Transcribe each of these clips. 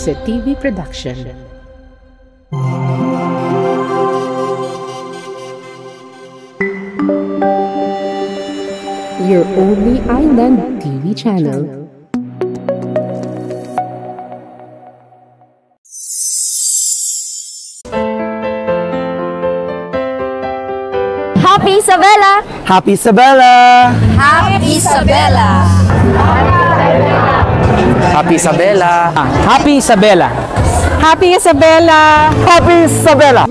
Jose TV Production. Your only island TV channel. Happy Isabela! Happy Isabela! Happy Isabela! Happy Isabela! Happy Isabela! Happy Isabela! Happy Isabela!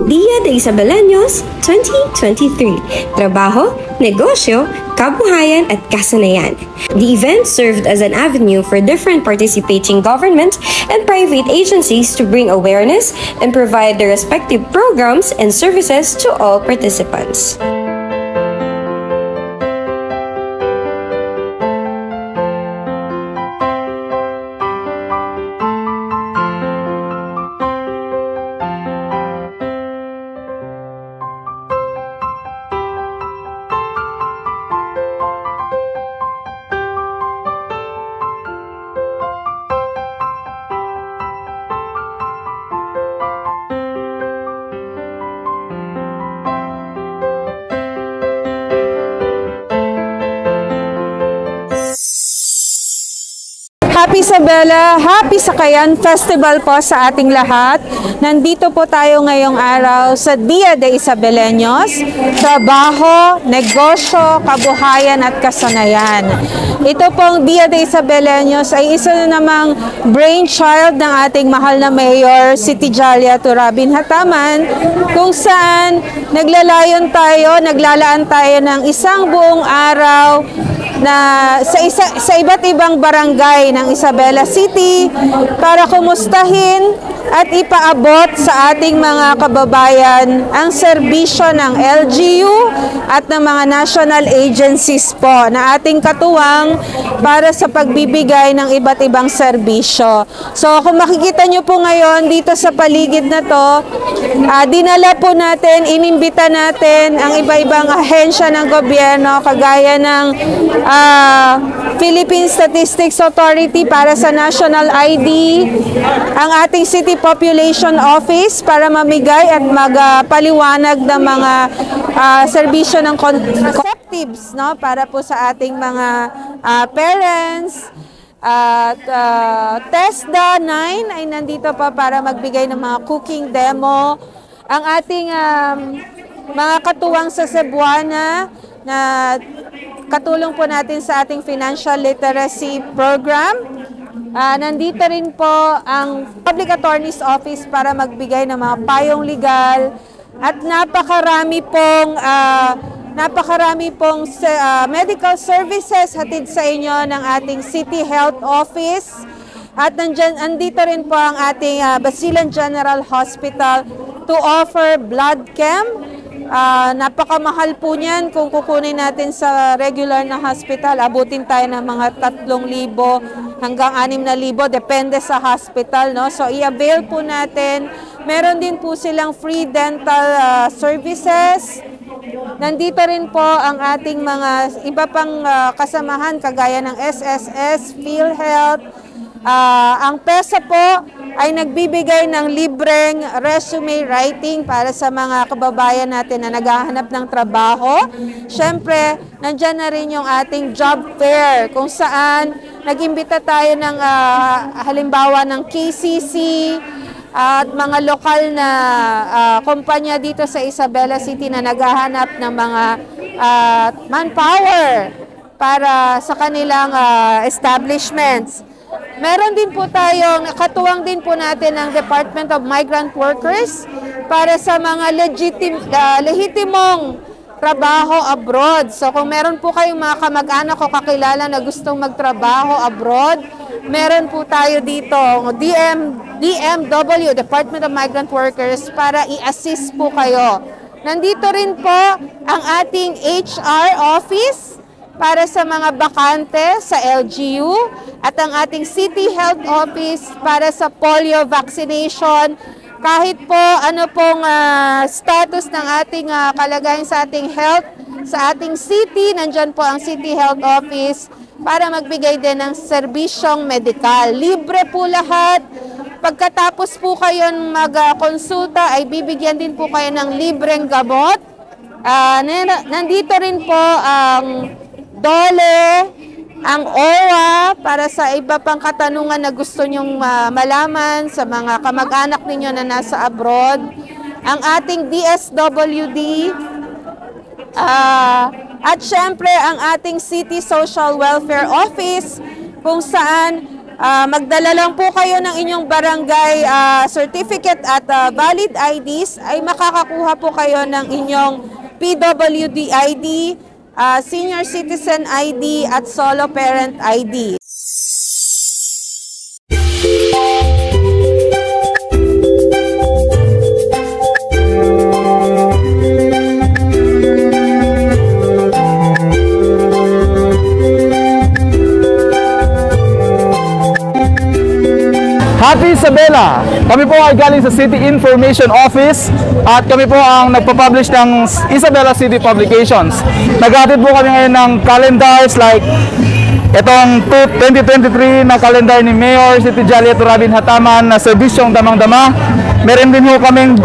Dia de Isabeleños 2023. Trabaho, negosyo, kabuhayan at kasanayan. The event served as an avenue for different participating government and private agencies to bring awareness and provide their respective programs and services to all participants. Happy Isabela! Happy Sakayan Festival po sa ating lahat. Nandito po tayo ngayong araw sa Dia de Isabeleños, trabaho, negosyo, kabuhayan at kasanayan. Ito pong Dia de Isabeleños ay isa na namang brainchild ng ating mahal na Mayor, si Tijalia Turabin Hataman, kung saan naglalaan tayo ng isang buong araw na sa iba't ibang barangay ng Isabela City para kumustahin at ipaabot sa ating mga kababayan ang serbisyo ng LGU at ng mga national agencies po na ating katuwang para sa pagbibigay ng iba't ibang serbisyo. So kung makikita nyo po ngayon dito sa paligid na to, dinala po natin, inimbita natin ang iba-ibang ahensya ng gobyerno kagaya ng Philippine Statistics Authority para sa National ID, ang ating City Population Office para mamigay at magpaliwanag ng mga serbisyo ng contraceptives, no, para po sa ating mga parents. At TESDA 9 ay nandito pa para magbigay ng mga cooking demo. Ang ating mga katuwang sa Cebuana na katulong po natin sa ating financial literacy program. Nandito rin po ang Public Attorney's Office para magbigay ng mga payong legal at napakarami pong medical services hatid sa inyo ng ating City Health Office. At nandito rin po ang ating Basilan General Hospital to offer blood chem. Napakamahal po niyan kung kukunin natin sa regular na hospital. Abutin tayo ng mga 3,000 hanggang 6,000 depende sa hospital, no? So i-avail po natin. Meron din po silang free dental services. Nandito rin po ang ating mga iba pang kasamahan kagaya ng SSS, PhilHealth. Ang PESA po ay nagbibigay ng libreng resume writing para sa mga kababayan natin na naghahanap ng trabaho. Siyempre, nandyan na rin yung ating job fair kung saan nag-imbita tayo ng halimbawa ng KCC at mga lokal na kumpanya dito sa Isabela City na naghahanap ng mga manpower para sa kanilang establishments. Meron din po tayong, katuwang din po natin ng Department of Migrant Workers para sa mga lehitimong trabaho abroad. So kung meron po kayong mga kamag-anak o kakilala na gustong magtrabaho abroad, meron po tayo dito, DMW, Department of Migrant Workers, para i-assist po kayo. Nandito rin po ang ating HR office para sa mga bakante sa LGU at ang ating City Health Office para sa polio vaccination. Kahit po ano pong status ng ating kalagayan sa ating health, sa ating city, nandyan po ang City Health Office para magbigay din ng serbisyong medikal. Libre po lahat. Pagkatapos po kayo mag-konsulta ay bibigyan din po kayo ng libreng gamot. Nandito rin po ang DOLE, ang OWA para sa iba pang katanungan na gusto nyong malaman sa mga kamag-anak ninyo na nasa abroad. Ang ating DSWD, at syempre ang ating City Social Welfare Office kung saan magdala lang po kayo ng inyong barangay certificate at valid IDs ay makakakuha po kayo ng inyong PWD ID, Senior Citizen ID at Solo Parent ID. Happy Isabela! Kami po ay galing sa City Information Office at kami po ang nagpa-publish ng Isabela City Publications. Naghatid po kami ngayon ng calendars like itong 2023 na calendar ni Mayor City Jaliet Robin Hataman na serbisyong damang-dama. Meron din po kaming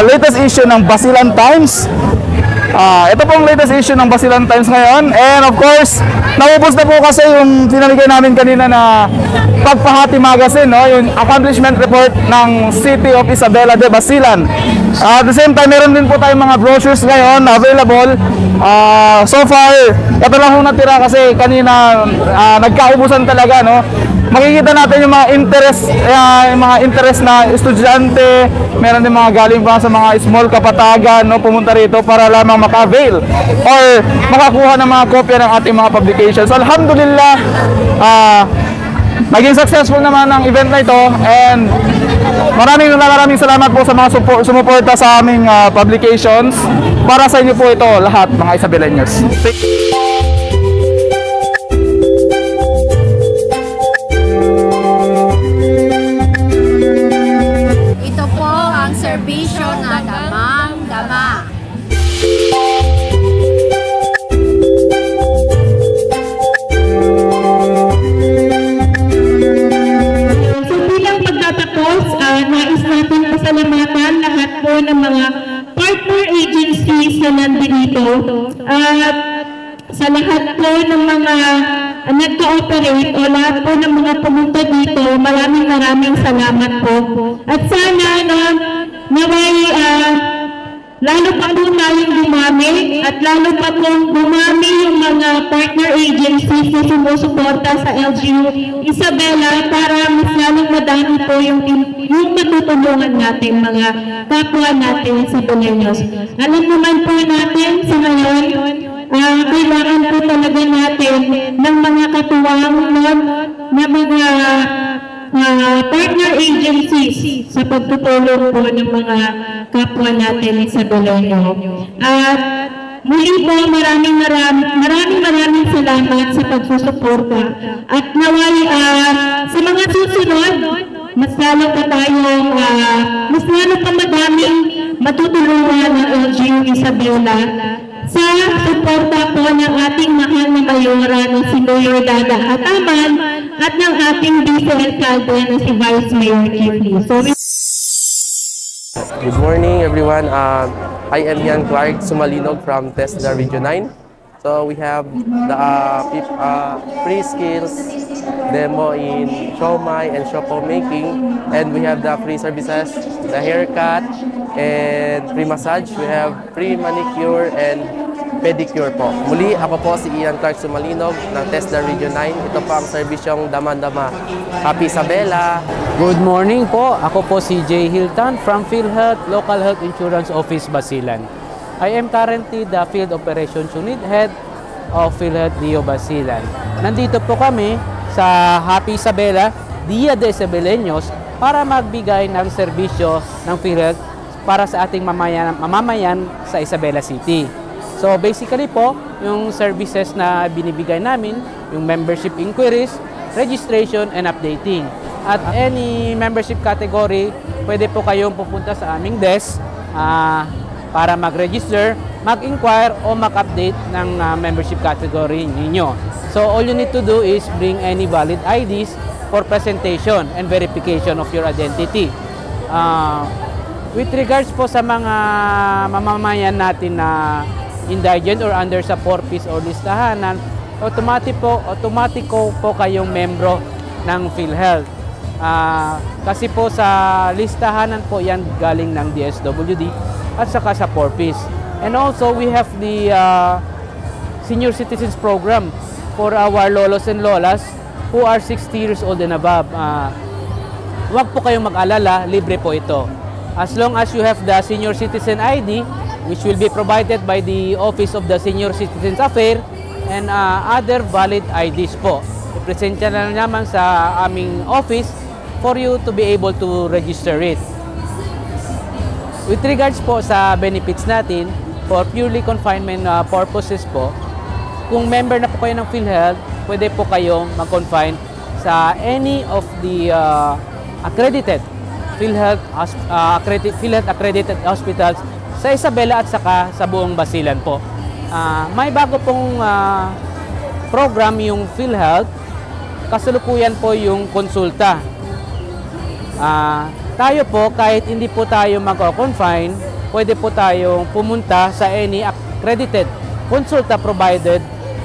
latest issue ng Basilan Times. Ito pong latest issue ng Basilan Times ngayon. And of course, naubos na po kasi yung tinamigay namin kanina na Pagpahati Magazine, no? Yung accomplishment report ng City of Isabela de Basilan. At the same time, meron din po tayong mga brochures ngayon na available. So far, ito lang po natira kasi kanina nagkaubusan talaga, no? Makikita natin yung mga interest na estudyante, meron din mga galing pa sa mga small kapatagan, no, pumunta rito para lamang maka-avail or makakuha ng mga kopya ng ating mga publications. So, alhamdulillah, naging successful naman ang event na ito and maraming salamat po sa mga sumuporta sa aming publications. Para sa inyo po ito lahat, mga Isabeleños. Ito po ang serbisyo na damang-dama. Nais natin pasalamatan lahat po ng mga partner agencies na nandito at sa lahat po ng mga nagka-operate o lahat po ng mga pumunta dito, maraming salamat po. At sana naway lalo pa po tayong dumami at lalo pa po dumami yung mga partner agencies na sumusuporta sa LGU Isabela para mas lalong madami po yung matutulungan natin mga kapwa natin sa Isabeleños. Alam naman po natin sa ngayon, kailangan po talaga natin ng mga katuwang na mga partner agencies sa pagtutulong po ng mga kapwa natin sa Isabeleño. At muli po maraming salamat sa pagsusuporta at naway sa mga susunod mas lalo pa madaming matutulungan ng LGU Isabela sa suporta po ng ating mahal na mayora ng si Mayor Dada Hataman at ng ating vice-alcalde na si Vice Mayor Kifli. Good morning everyone. I am Ian Clark Sumalinog from TESDA Region 9. So we have the free skills demo in siomai and siopaw making, and we have the free services, the haircut and free massage. We have free manicure and pedicure po. Muli, ako po si Ian Clark Sumalinog ng TESDA Region 9. Ito po ang serbisyong dama-dama. Happy Isabela! Good morning po. Ako po si Jay Hilton from PhilHealth Local Health Insurance Office, Basilan. I am currently the Field Operations Unit Head of PhilHealth Rio Basilan. Nandito po kami sa Happy Isabela, Dia de Isabeleños, para magbigay ng serbisyo ng PhilHealth para sa ating mamamayan sa Isabela City. So basically po, yung services na binibigay namin, yung membership inquiries, registration, and updating. At any membership category, pwede po kayong pupunta sa aming desk para mag-register, mag-inquire o mag-update ng membership category ninyo. So all you need to do is bring any valid IDs for presentation and verification of your identity. With regards po sa mga mamamayan natin na indigent or under sa 4-piece or listahanan, automatiko po kayong membro ng PhilHealth. Kasi po sa listahanan po yan galing ng DSWD at saka sa 4-piece. And also we have the Senior Citizens Program for our lolos and lolas who are 60 years old and above. Huwag po kayong mag-alala, libre po ito. As long as you have the Senior Citizen ID, which will be provided by the Office of the Senior Citizens Affairs and other valid IDs po. I-present na naman sa aming office for you to be able to register it. With regards po sa benefits natin, for purely confinement purposes po, kung member na po kayo ng PhilHealth, pwede po kayong mag-confine sa any of the accredited PhilHealth accredited hospitals sa Isabela at saka sa buong Basilan po. May bago pong program yung PhilHealth, kasalukuyan po yung konsulta. Tayo po, kahit hindi po tayo mag-confine, pwede po tayong pumunta sa any accredited konsulta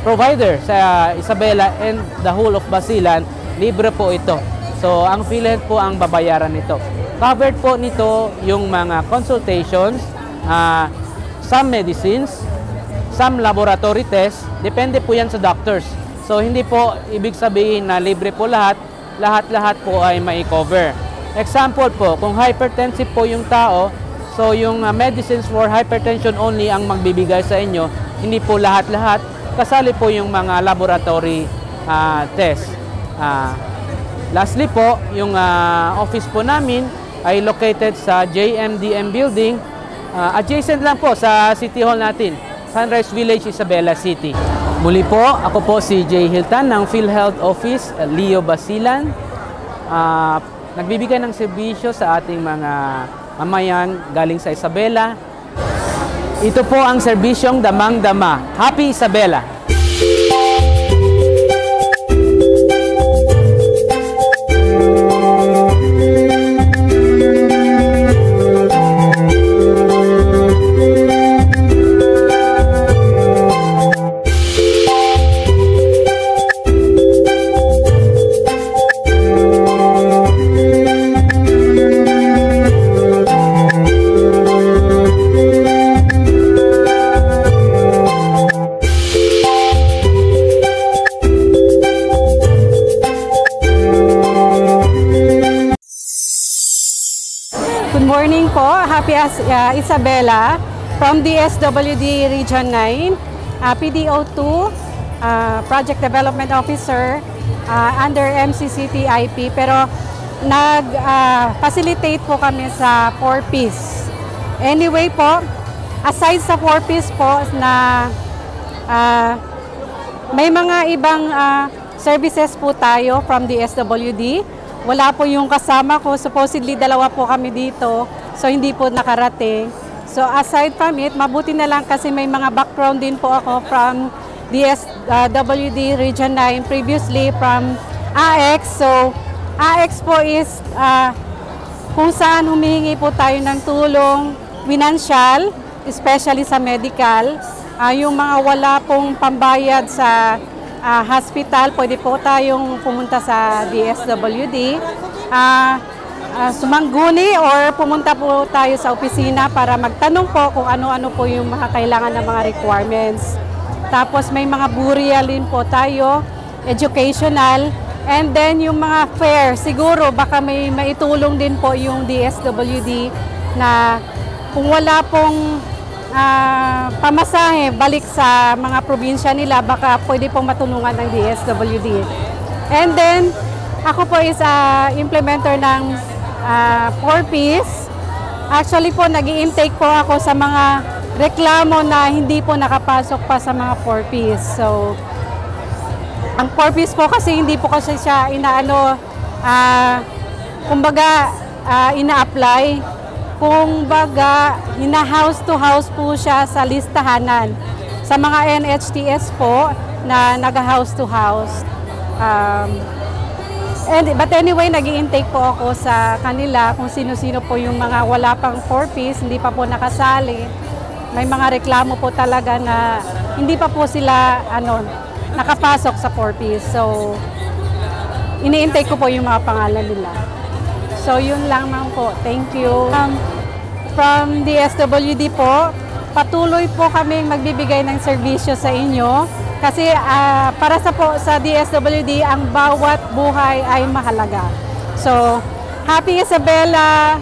provider sa Isabela and the whole of Basilan. Libre po ito. So, ang PhilHealth po ang babayaran nito. Covered po nito yung mga consultations, some medicines, some laboratory tests, depende po yan sa doctors. So, hindi po ibig sabihin na libre po lahat, lahat po ay mai-cover. Example po, kung hypertensive po yung tao, so yung medicines for hypertension only ang magbibigay sa inyo, hindi po lahat-lahat, kasali po yung mga laboratory tests. Lastly po, yung office po namin ay located sa JMDM building. Adjacent lang po sa City Hall natin, Sunrise Village, Isabela City. Muli po, ako po si J. Hiltan ng PhilHealth Office, Leo Basilan. Nagbibigay ng serbisyo sa ating mga mamayan galing sa Isabela. Ito po ang serbisyong damang-dama. Happy Isabela! Happy Isabela from DSWD Region 9, PDO2, Project Development Officer under MCCTIP, pero nag-facilitate po kami sa 4-piece. Anyway po, aside sa 4-piece po na may mga ibang services po tayo from DSWD. Wala po yung kasama ko, supposedly dalawa po kami dito. So, hindi po nakarating. So, aside from it, mabuti na lang kasi may mga background din po ako from DSWD Region 9, previously from AX. So, AX po is kung saan humihingi po tayo ng tulong, financial, especially sa medical. Yung mga wala pong pambayad sa hospital, pwede po tayong pumunta sa DSWD. Sumangguni or pumunta po tayo sa opisina para magtanong po kung ano-ano po yung mga kailangan ng mga requirements. Tapos may mga burial din po tayo, educational, and then yung mga fair, siguro baka may maitulong din po yung DSWD na kung wala pong pamasahe balik sa mga probinsya nila, baka pwede pong matulungan ng DSWD. And then, ako po is implementer ng 4-piece. Actually po, nag-i-intake po ako sa mga reklamo na hindi po nakapasok pa sa mga 4-piece. So, ang 4-piece po kasi hindi po kasi siya kumbaga, ina-apply. Kumbaga, ina-house to house po siya sa listahanan. Sa mga NHTS po, na nag-house to house. But anyway, nag-i-intake po ako sa kanila kung sino-sino po yung mga wala pang 4-piece, hindi pa po nakasali. May mga reklamo po talaga na hindi pa po sila nakapasok sa 4-piece. So, ini-intake ko po yung mga pangalan nila. So, yun lang po. Thank you. From DSWD po, patuloy po kaming magbibigay ng serbisyo sa inyo. Kasi para sa DSWD, ang bawat buhay ay mahalaga. So, happy Isabela,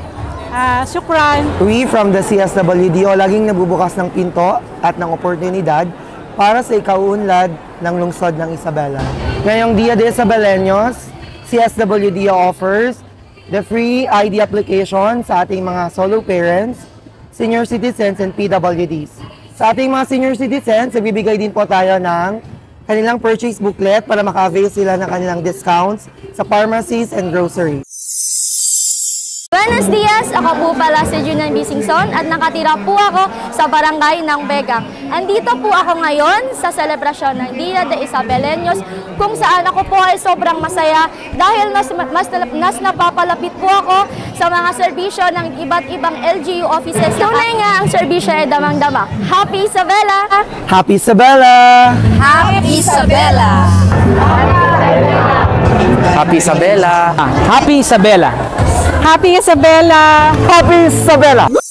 syukran. We from the CSWDO laging nabubukas ng pinto at ng oportunidad para sa ikauunlad ng lungsod ng Isabela. Ngayong Dia de Isabeleños, CSWDO offers the free ID application sa ating mga solo parents, senior citizens, and PWDs. Sa ating mga senior citizens, nagbibigay din po tayo ng kanilang purchase booklet para maka-avail sila ng kanilang discounts sa pharmacies and groceries. Buenos dias! Ako po pala si Junan Bisingson at nakatira po ako sa barangay ng Begang. Andito po ako ngayon sa selebrasyon ng Dia de Isabeleños kung saan ako po ay sobrang masaya dahil mas napapalapit po ako sa mga serbisyo ng iba't ibang LGU offices. Tunay nga ang serbisyo ay damang-dama. Happy Isabela! Happy Isabela! Happy Isabela! Happy Isabela! Happy Isabela! Happy Isabela! Happy Isabela!